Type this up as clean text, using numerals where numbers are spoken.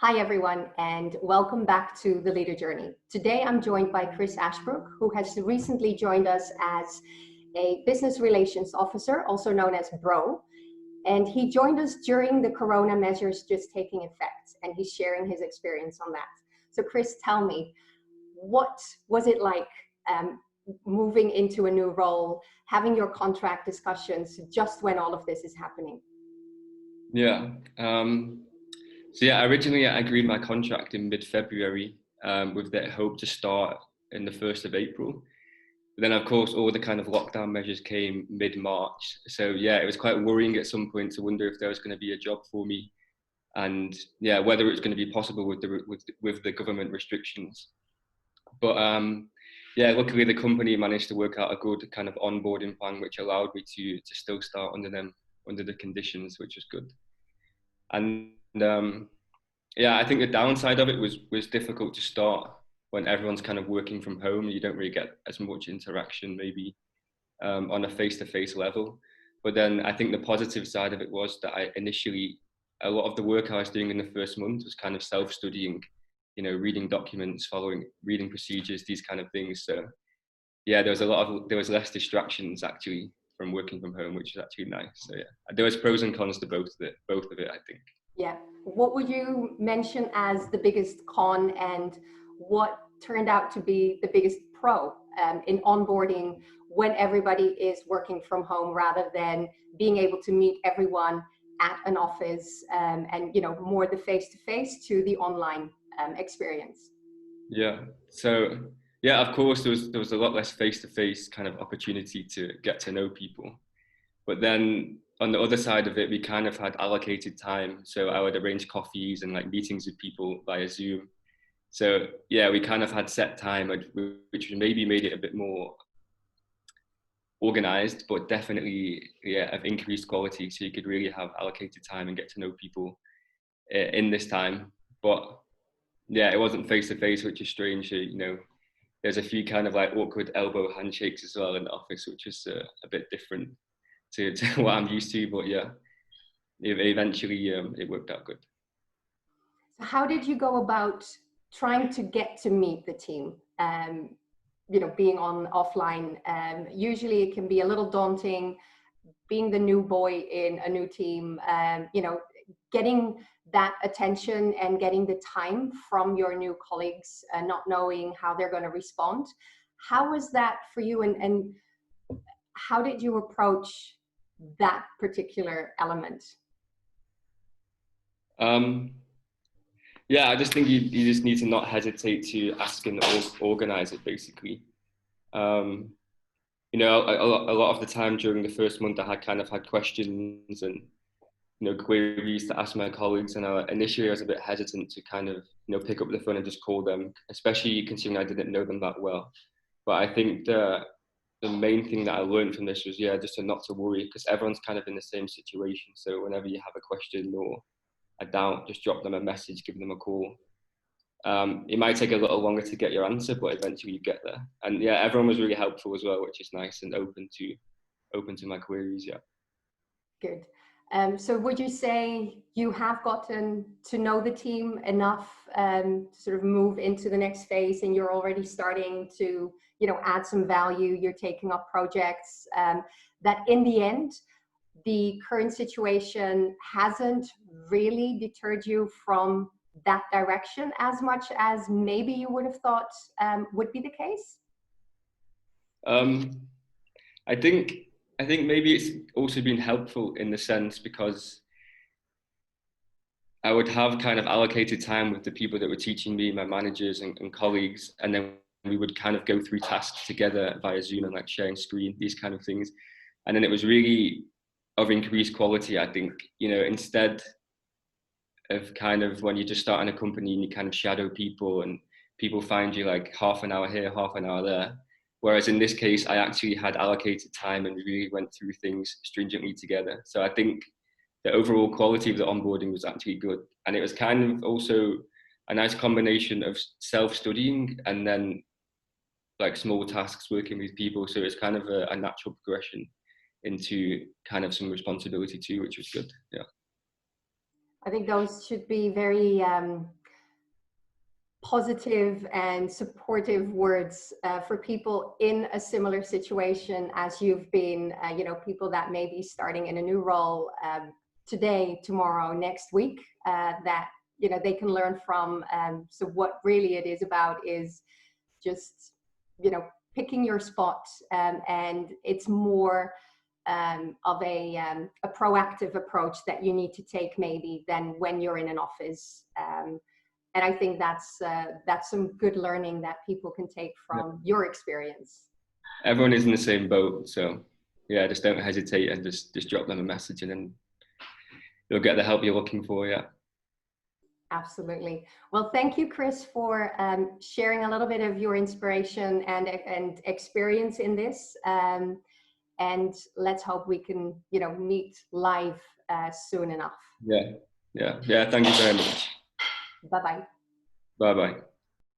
Hi everyone, and welcome back to The Leader Journey. Today I'm joined by Chris Ashbrook, who has recently joined us as a business relations officer, also known as BRO. And he joined us during the Corona measures just taking effect, and he's sharing his experience on that. So Chris, tell me, what was it like moving into a new role, having your contract discussions just when all of this is happening? Yeah. Originally I agreed my contract in mid-February with the hope to start in the 1st of April. But then, of course, all the kind of lockdown measures came mid-March. So yeah, it was quite worrying at some point to wonder if there was going to be a job for me, and yeah, whether it's going to be possible with the government restrictions. But yeah, luckily the company managed to work out a good kind of onboarding plan, which allowed me to still start under the conditions, which was good. And yeah, I think the downside of it was difficult to start when everyone's kind of working from home. You don't really get as much interaction maybe on a face-to-face level. But then I think the positive side of it was that a lot of the work I was doing in the first month was kind of self-studying, reading documents, reading procedures, these kind of things. So yeah, there was less distractions actually from working from home, which is actually nice. So yeah, there was pros and cons to both of it, I think. Yeah. What would you mention as the biggest con, and what turned out to be the biggest pro in onboarding when everybody is working from home rather than being able to meet everyone at an office, and more the face-to-face to the online experience? Yeah. So yeah, of course there was a lot less face-to-face kind of opportunity to get to know people. But then on the other side of it, we kind of had allocated time. So I would arrange coffees and like meetings with people via Zoom. So yeah, we kind of had set time, which maybe made it a bit more organized, but definitely yeah, of increased quality. So you could really have allocated time and get to know people in this time. But yeah, it wasn't face to face, which is strange. So, there's a few kind of like awkward elbow handshakes as well in the office, which is a bit different to what I'm used to. But yeah, eventually it worked out good. So how did you go about trying to get to meet the team? Being on offline, usually it can be a little daunting. Being the new boy in a new team, getting that attention and getting the time from your new colleagues, not knowing how they're going to respond. How was that for you, and how did you approach that particular element? Yeah, I just think you just need to not hesitate to ask and organize it, basically. A lot of the time during the first month, I had questions and queries to ask my colleagues, and initially I was a bit hesitant to kind of pick up the phone and just call them, especially considering I didn't know them that well. But I think the main thing that I learned from this was just not to worry, because everyone's kind of in the same situation. So whenever you have a question or a doubt, just drop them a message, give them a call. It might take a little longer to get your answer, but eventually you get there. And yeah, everyone was really helpful as well, which is nice, and open to my queries. Yeah. Good. So would you say you have gotten to know the team enough to sort of move into the next phase, and you're already starting to, add some value, you're taking up projects, that in the end, the current situation hasn't really deterred you from that direction as much as maybe you would have thought would be the case? Um, I think maybe it's also been helpful in the sense because I would have kind of allocated time with the people that were teaching me, my managers and colleagues, and then we would kind of go through tasks together via Zoom and like sharing screen, these kind of things. And then it was really of increased quality, I think, instead of kind of when you just start in a company and you kind of shadow people and people find you like half an hour here, half an hour there. Whereas in this case, I actually had allocated time and really went through things stringently together. So I think the overall quality of the onboarding was actually good. And it was kind of also a nice combination of self-studying and then like small tasks working with people. So it's kind of a natural progression into kind of some responsibility too, which was good. Yeah. I think those should be very positive and supportive words for people in a similar situation as you've been, you know, people that may be starting in a new role today, tomorrow, next week, that, you know, they can learn from. So what really it is about is just, you know, picking your spot, and it's more of a proactive approach that you need to take maybe than when you're in an office. And I think that's some good learning that people can take from your experience. Everyone is in the same boat, so yeah, just don't hesitate and just drop them a message, and then you'll get the help you're looking for. Yeah. Absolutely. Well, thank you, Chris, for sharing a little bit of your inspiration and experience in this. And let's hope we can, you know, meet live soon enough. Yeah. Thank you very much. Bye-bye. Bye bye.